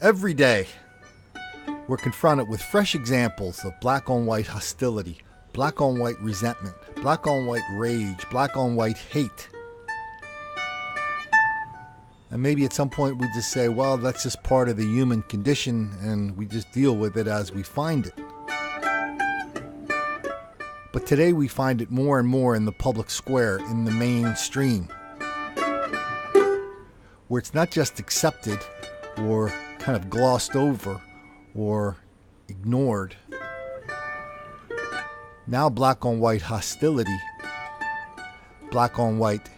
Every day, we're confronted with fresh examples of black-on-white hostility, black-on-white resentment, black-on-white rage, black-on-white hate. And maybe at some point we just say, well, that's just part of the human condition, and we just deal with it as we find it. But today we find it more and more in the public square, in the mainstream, where it's not just accepted or kind of glossed over or ignored. Now black-on-white hostility, black-on-white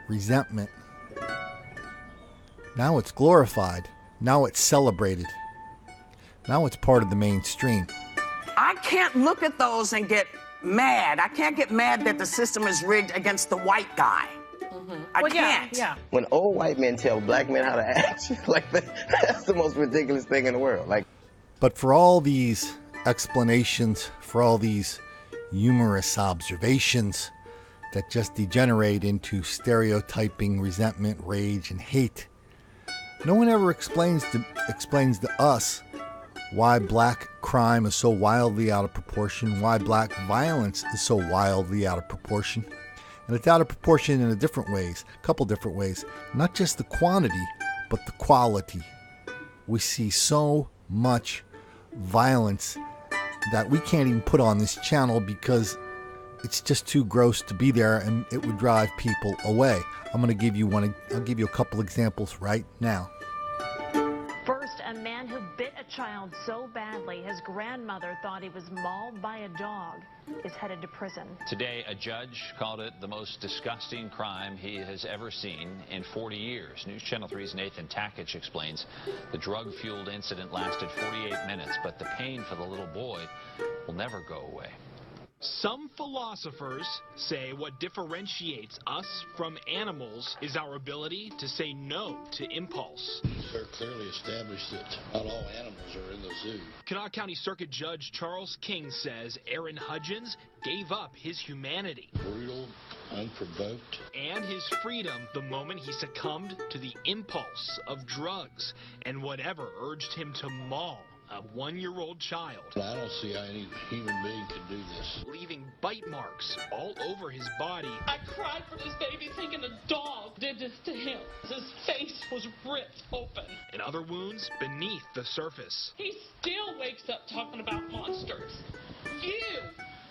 resentment, now it's glorified. Now it's celebrated. Now it's part of the mainstream. I can't look at those and get mad. I can't get mad that the system is rigged against the white guy. I can't. Yeah. When old white men tell black men how to act, that's the most ridiculous thing in the world. But for all these explanations, for all these humorous observations that just degenerate into stereotyping, resentment, rage, and hate, no one ever explains to us why black crime is so wildly out of proportion, why black violence is so wildly out of proportion. And it's out of proportion in a couple different ways. Not just the quantity, but the quality. We see so much violence that we can't even put on this channel because it's just too gross to be there and it would drive people away. I'm going to give you I'll give you a couple examples right now. First, a man who bit a child so badly his grandmother thought he was mauled by a dog is headed to prison. Today, a judge called it the most disgusting crime he has ever seen in 40 years. News Channel 3's Nathan Takich explains the drug-fueled incident lasted 48 minutes, but the pain for the little boy will never go away. Some philosophers say what differentiates us from animals is our ability to say no to impulse. Very clearly established that not all animals are in the zoo. Kanawha County Circuit Judge Charles King says Aaron Hudgens gave up his humanity. Brutal, unprovoked. And his freedom the moment he succumbed to the impulse of drugs and whatever urged him to maul a one-year-old child. I don't see how any human being could do this. Leaving bite marks all over his body. I cried for this baby thinking a dog did this to him. His face was ripped open. And other wounds beneath the surface. He still wakes up talking about monsters.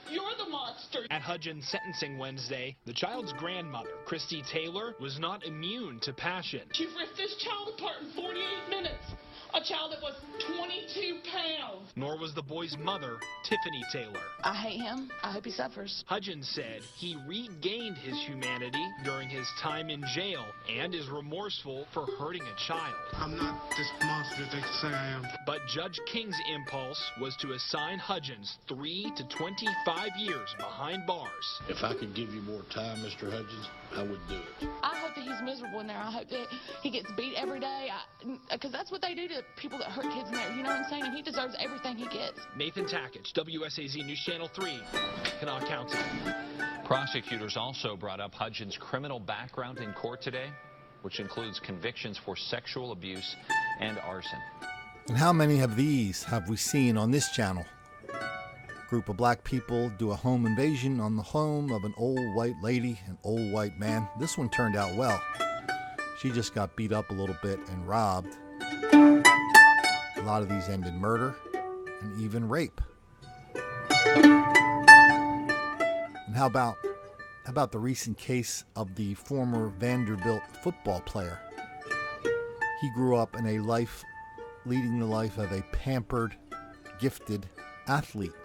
You're the monster. At Hudgens' sentencing Wednesday, the child's grandmother, Christy Taylor, was not immune to passion. She ripped this child apart in 48 minutes. A child that was 22 pounds. Nor was the boy's mother, Tiffany Taylor. I hate him. I hope he suffers. Hudgens said he regained his humanity during his time in jail and is remorseful for hurting a child. I'm not this monster they say I am. But Judge King's impulse was to assign Hudgens 3 to 25 years behind bars. If I could give you more time, Mr. Hudgens, I would do it. I hope that he's miserable in there. I hope that he gets beat every day. Because that's what they do to people that hurt kids in there. You know what I'm saying? And he deserves everything he gets. Nathan Takich, WSAZ News Channel 3, Kanawha County. Prosecutors also brought up Hudgens' criminal background in court today, which includes convictions for sexual abuse and arson. And how many of these have we seen on this channel? A group of black people do a home invasion on the home of an old white lady, an old white man. This one turned out well. She just got beat up a little bit and robbed. A lot of these end in murder and even rape. And how about the recent case of the former Vanderbilt football player? He grew up in leading the life of a pampered, gifted athlete.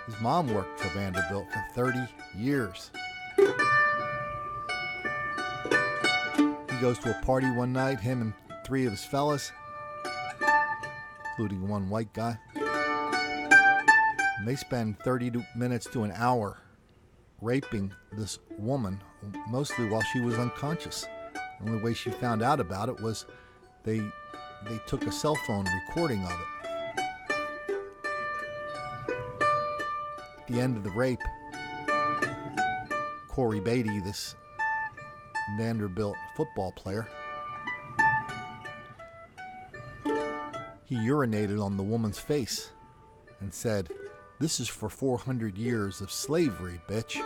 His mom worked for Vanderbilt for 30 years. He goes to a party one night, him and 3 of his fellas, including one white guy. And they spend 30 minutes to an hour raping this woman, mostly while she was unconscious. The only way she found out about it was they took a cell phone recording of it. At the end of the rape, Corey Beatty, this Vanderbilt football player, He urinated on the woman's face and said, "This is for 400 years of slavery, bitch."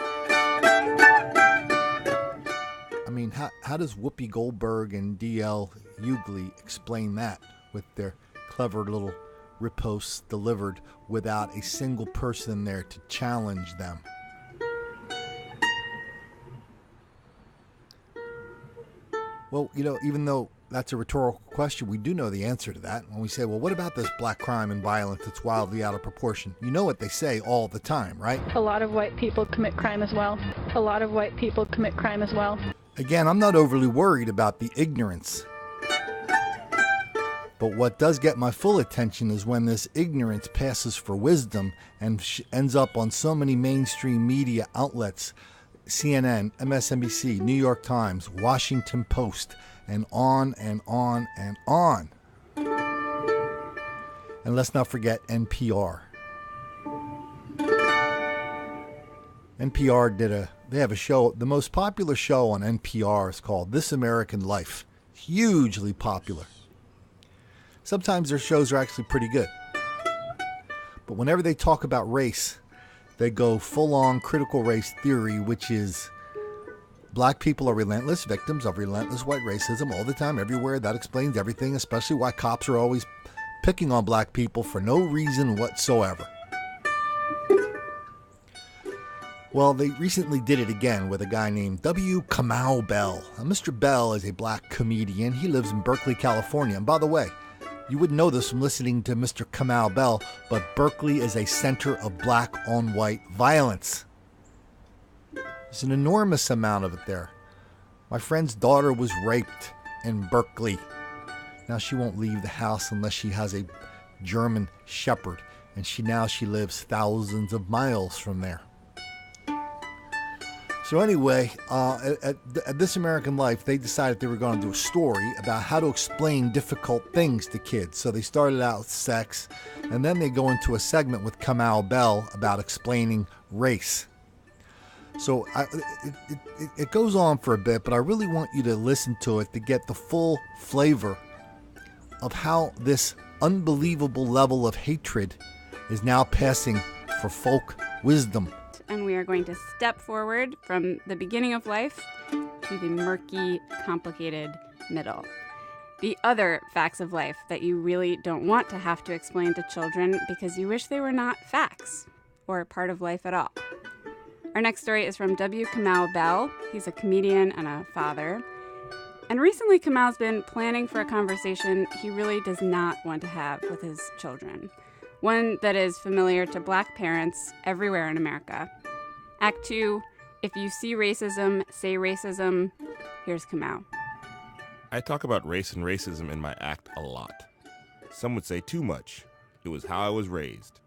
I mean, how does Whoopi Goldberg and D.L. Hughley explain that with their clever little riposts delivered without a single person there to challenge them? Well, even though that's a rhetorical question, we do know the answer to that. When we say, well, what about this black crime and violence that's wildly out of proportion? You know what they say all the time, right? A lot of white people commit crime as well. A lot of white people commit crime as well. Again, I'm not overly worried about the ignorance. But what does get my full attention is when this ignorance passes for wisdom and ends up on so many mainstream media outlets, CNN, MSNBC, New York Times, Washington Post, and on and on and on. And let's not forget NPR. NPR they have a show, the most popular show on NPR is called This American Life. Hugely popular. Sometimes their shows are actually pretty good. But whenever they talk about race, they go full-on critical race theory, which is black people are relentless victims of relentless white racism all the time, everywhere. That explains everything, especially why cops are always picking on black people for no reason whatsoever. Well, they recently did it again with a guy named W. Kamau Bell. Now, Mr. Bell is a black comedian. He lives in Berkeley, California. And by the way, you wouldn't know this from listening to Mr. Kamau Bell, but Berkeley is a center of black on white violence. There's an enormous amount of it there. My friend's daughter was raped in Berkeley. Now she won't leave the house unless she has a German shepherd, and she lives thousands of miles from there. So anyway, at This American Life, they decided they were going to do a story about how to explain difficult things to kids. So they started out with sex, and then they go into a segment with Kamau Bell about explaining race. So it goes on for a bit, but I really want you to listen to it to get the full flavor of how this unbelievable level of hatred is now passing for folk wisdom. And we are going to step forward from the beginning of life to the murky, complicated middle. The other facts of life that you really don't want to have to explain to children because you wish they were not facts or part of life at all. Our next story is from W. Kamau Bell. He's a comedian and a father. And recently, Kamau's been planning for a conversation he really does not want to have with his children. One that is familiar to black parents everywhere in America. Act 2, if you see racism, say racism. Here's Kamau. I talk about race and racism in my act a lot. Some would say too much. It was how I was raised.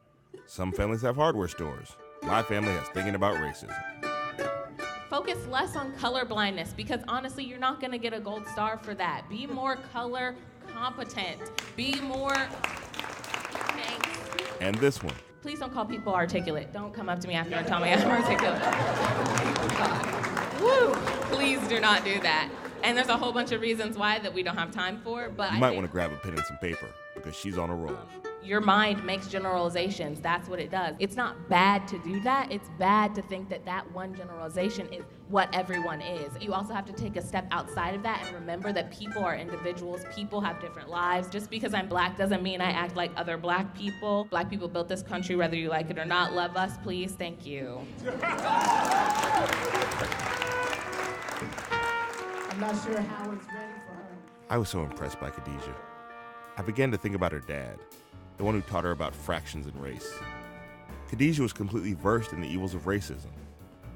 Some families have hardware stores. My family has thinking about racism. Focus less on color blindness because honestly, you're not going to get a gold star for that. Be more color competent. Be more... And this one. Please don't call people articulate. Don't come up to me after and tell me I'm articulate. Woo! Please do not do that. And there's a whole bunch of reasons why that we don't have time for, but you might want to grab a pen and some paper because she's on a roll. Your mind makes generalizations. That's what it does. It's not bad to do that. It's bad to think that that one generalization is what everyone is. You also have to take a step outside of that and remember that people are individuals. People have different lives. Just because I'm black doesn't mean I act like other black people. Black people built this country, whether you like it or not. Love us, please. Thank you. I'm not sure how it's ready for her. I was so impressed by Khadijah. I began to think about her dad, the one who taught her about fractions and race. Khadijah was completely versed in the evils of racism,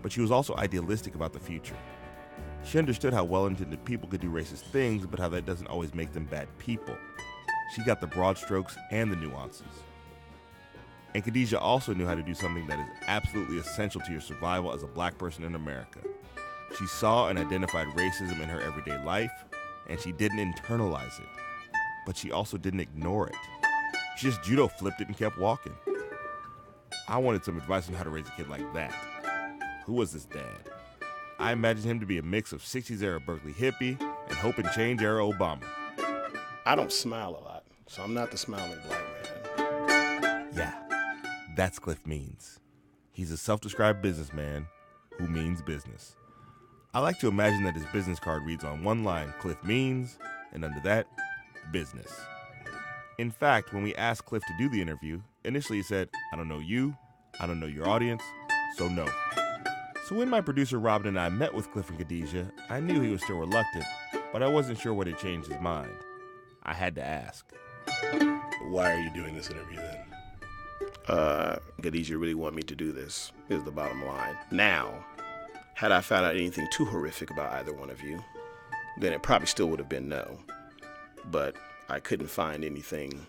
but she was also idealistic about the future. She understood how well-intended people could do racist things, but how that doesn't always make them bad people. She got the broad strokes and the nuances. And Khadijah also knew how to do something that is absolutely essential to your survival as a black person in America. She saw and identified racism in her everyday life, and she didn't internalize it. But she also didn't ignore it. She just judo flipped it and kept walking. I wanted some advice on how to raise a kid like that. Who was this dad? I imagined him to be a mix of 60s era Berkeley hippie and hope and change era Obama. I don't smile a lot. so I'm not the smiling black man. Yeah, that's Cliff Means. He's a self-described businessman who means business. I like to imagine that his business card reads on one line, Cliff Means, and under that, business. In fact, when we asked Cliff to do the interview, initially he said, I don't know you, I don't know your audience, so no. So when my producer Robin and I met with Cliff and Khadijah, I knew he was still reluctant, but I wasn't sure what had changed his mind. I had to ask. Why are you doing this interview then? Khadijah really want me to do this, is the bottom line. Now, had I found out anything too horrific about either one of you, then it probably still would have been no. But I couldn't find anything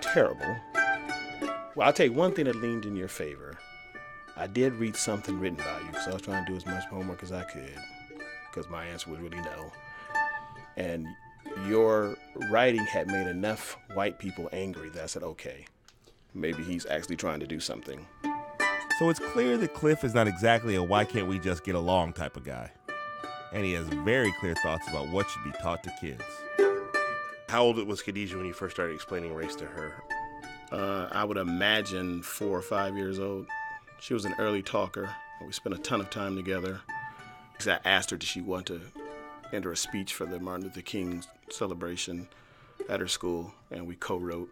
terrible. Well, I'll tell you one thing that leaned in your favor. I did read something written by you because I was trying to do as much homework as I could because my answer was really no. And your writing had made enough white people angry that I said, okay, maybe he's actually trying to do something. So it's clear that Cliff is not exactly a why can't we just get along type of guy. And he has very clear thoughts about what should be taught to kids. How old was Khadijah when you first started explaining race to her? I would imagine 4 or 5 years old. She was an early talker, and we spent a ton of time together. I asked her, did she want to enter a speech for the Martin Luther King celebration at her school, and we co-wrote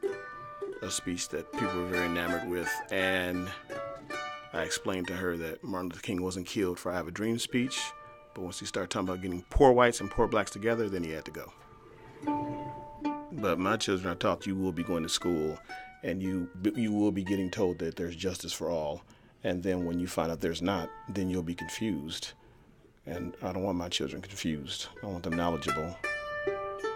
a speech that people were very enamored with. And I explained to her that Martin Luther King wasn't killed for I Have a Dream speech, but once he started talking about getting poor whites and poor blacks together, then he had to go. But my children are taught you will be going to school, and you will be getting told that there's justice for all. And then when you find out there's not, then you'll be confused. And I don't want my children confused. I want them knowledgeable.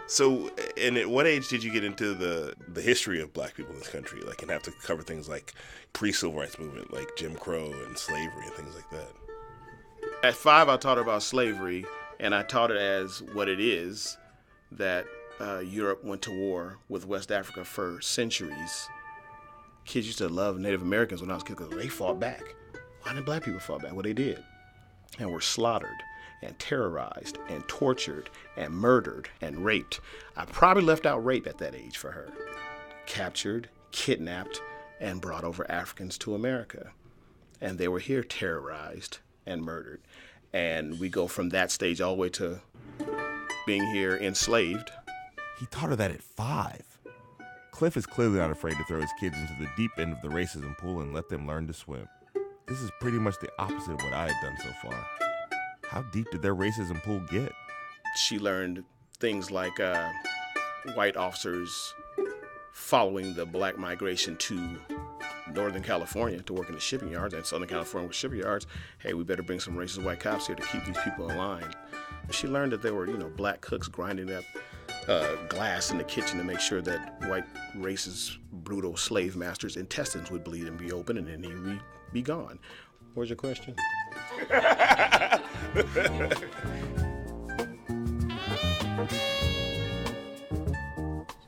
So, and at what age did you get into the history of black people in this country? Like, and have to cover things like pre-civil rights movement, like Jim Crow and slavery and things like that? At 5, I taught her about slavery, and I taught it as what it is, that Europe went to war with West Africa for centuries. Kids used to love Native Americans when I was a kid because they fought back. Why didn't black people fight back? Well, they did. And were slaughtered and terrorized and tortured and murdered and raped. I probably left out rape at that age for her. Captured, kidnapped, and brought over Africans to America. And they were here terrorized and murdered. And we go from that stage all the way to being here enslaved. He taught her that at 5. Cliff is clearly not afraid to throw his kids into the deep end of the racism pool and let them learn to swim. This is pretty much the opposite of what I had done so far. How deep did their racism pool get? She learned things like white officers following the black migration to Northern California to work in the shipping yards, and Southern California with shipping yards. Hey, we better bring some racist white cops here to keep these people in line. She learned that there were, black cooks grinding up glass in the kitchen to make sure that white racist, brutal slave masters' intestines would bleed and be open, and then he would be gone. Where's your question?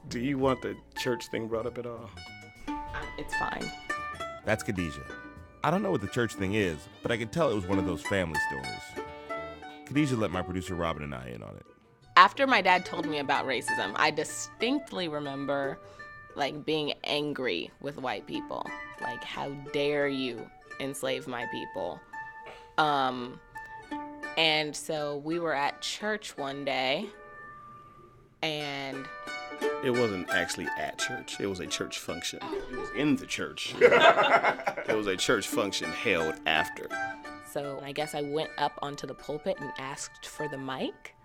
Do you want the church thing brought up at all? It's fine. That's Khadijah. I don't know what the church thing is, but I could tell it was one of those family stories. Khadijah let my producer Robin and I in on it. After my dad told me about racism, I distinctly remember being angry with white people. Like, how dare you enslave my people? And so we were at church one day, and it wasn't actually at church. It was a church function. It was in the church. It was a church function held after. So I guess I went up onto the pulpit and asked for the mic.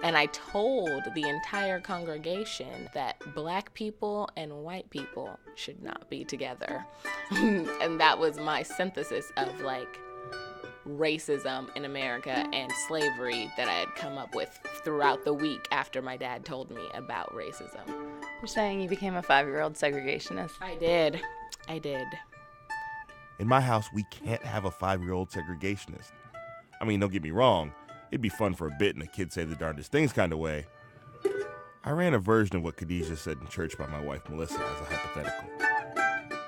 And I told the entire congregation that black people and white people should not be together. And that was my synthesis of racism in America and slavery that I had come up with throughout the week after my dad told me about racism. You're saying you became a 5-year-old segregationist? I did. In my house, we can't have a 5-year-old segregationist. I mean, don't get me wrong. It'd be fun for a bit in a kid say the darndest things kind of way. I ran a version of what Khadijah said in church by my wife Melissa as a hypothetical.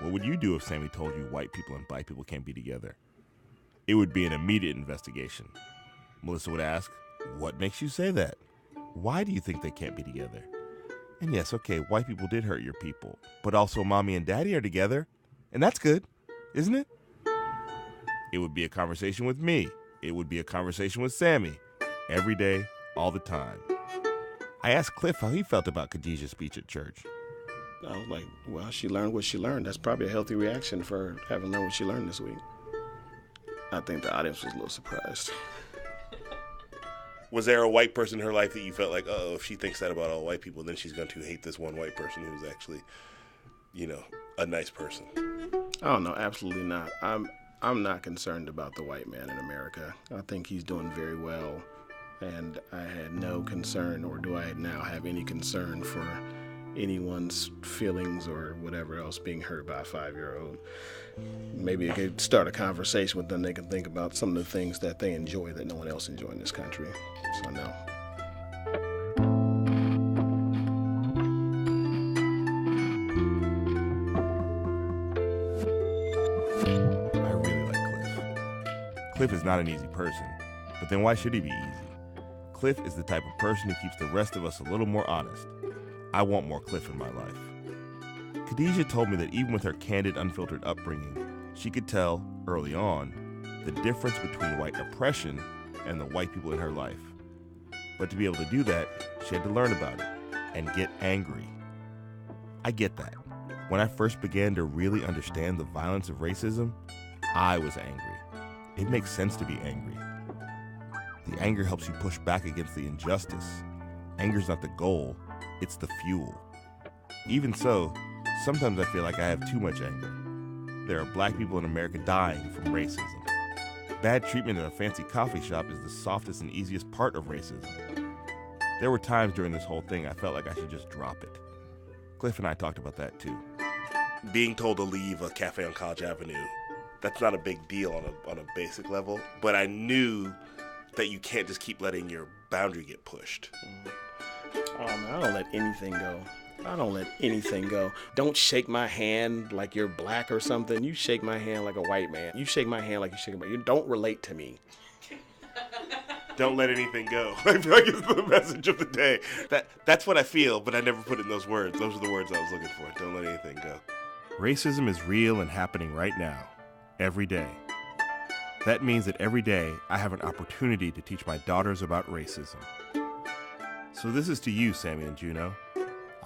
What would you do if Sammy told you white people and black people can't be together? It would be an immediate investigation. Melissa would ask, what makes you say that? Why do you think they can't be together? And yes, okay, white people did hurt your people, but also mommy and daddy are together, and that's good, isn't it? It would be a conversation with me. It would be a conversation with Sammy. Every day, all the time. I asked Cliff how he felt about Khadijah's speech at church. I was like, well, she learned what she learned. That's probably a healthy reaction for having learned what she learned this week. I think the audience was a little surprised. Was there a white person in her life that you felt like, oh, if she thinks that about all white people, then she's going to hate this one white person who's actually, a nice person? Oh, no, absolutely not. I'm not concerned about the white man in America. I think he's doing very well, and I had no concern, or do I now have any concern for anyone's feelings or whatever else being hurt by a 5-year-old. Maybe it could start a conversation with them. They can think about some of the things that they enjoy that no one else enjoys in this country. So no. I really like Cliff is not an easy person, but then why should he be easy? Cliff is the type of person who keeps the rest of us a little more honest. I want more Cliff in my life. Khadijah told me that even with her candid, unfiltered upbringing, she could tell, early on, the difference between white oppression and the white people in her life. But to be able to do that, she had to learn about it and get angry. I get that. When I first began to really understand the violence of racism, I was angry. It makes sense to be angry. The anger helps you push back against the injustice. Anger's not the goal, it's the fuel. Even so, sometimes I feel like I have too much anger. There are black people in America dying from racism. Bad treatment in a fancy coffee shop is the softest and easiest part of racism. There were times during this whole thing I felt like I should just drop it. Cliff and I talked about that too. Being told to leave a cafe on College Avenue, that's not a big deal on a basic level, but I knew that you can't just keep letting your boundary get pushed. Oh man, I don't let anything go. I don't let anything go. Don't shake my hand like you're black or something. You shake my hand like a white man. You shake my hand like you shake my. You don't relate to me. Don't let anything go. I feel like it's the message of the day. That's what I feel, but I never put it in those words. Those are the words I was looking for. Don't let anything go. Racism is real and happening right now, every day. That means that every day I have an opportunity to teach my daughters about racism. So this is to you, Sammy and Juno.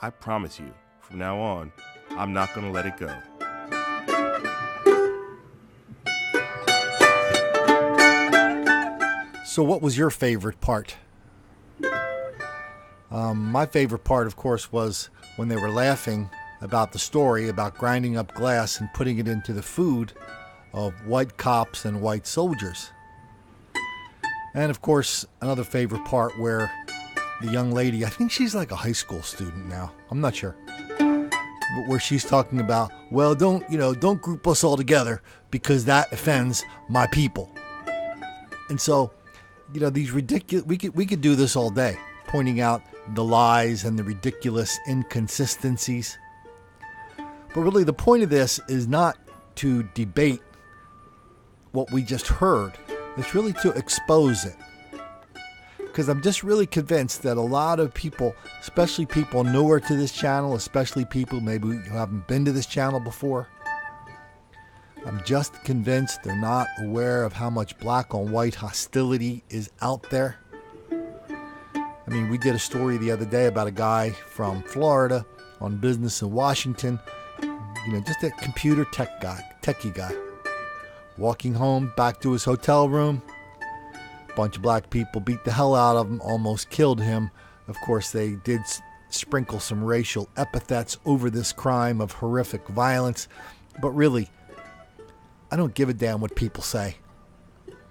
I promise you, from now on, I'm not going to let it go. So what was your favorite part? My favorite part, of course, was when they were laughing about the story about grinding up glass and putting it into the food of white cops and white soldiers. And, of course, another favorite part where the young lady, I think she's like a high school student now, I'm not sure, but where she's talking about, well, don't group us all together because that offends my people. And so, these ridiculous, we could do this all day, pointing out the lies and the ridiculous inconsistencies. But really the point of this is not to debate what we just heard. It's really to expose it. Because I'm just really convinced that a lot of people, especially people newer to this channel, especially people maybe who haven't been to this channel before, I'm just convinced they're not aware of how much black on white hostility is out there. I mean, we did a story the other day about a guy from Florida on business in Washington, just a computer techie guy, walking home back to his hotel room. Bunch of black people beat the hell out of him, almost killed him. Of course, they did sprinkle some racial epithets over this crime of horrific violence. But really, I don't give a damn what people say.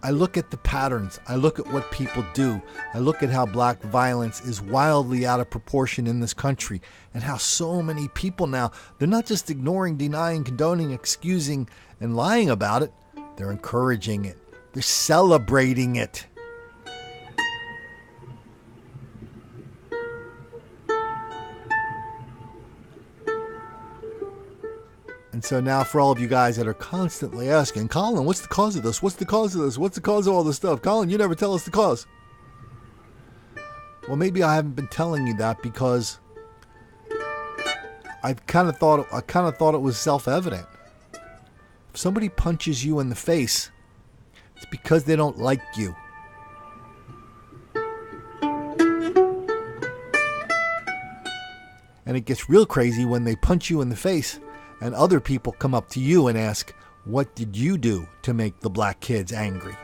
I look at the patterns. I look at what people do. I look at how black violence is wildly out of proportion in this country and how so many people now, they're not just ignoring, denying, condoning, excusing, and lying about it. They're encouraging it. They're celebrating it. And so now for all of you guys that are constantly asking, Colin, what's the cause of this? What's the cause of this? What's the cause of all this stuff? Colin, you never tell us the cause. Well, maybe I haven't been telling you that because I kind of thought it was self-evident. If somebody punches you in the face, it's because they don't like you. And it gets real crazy when they punch you in the face and other people come up to you and ask, what did you do to make the black kids angry?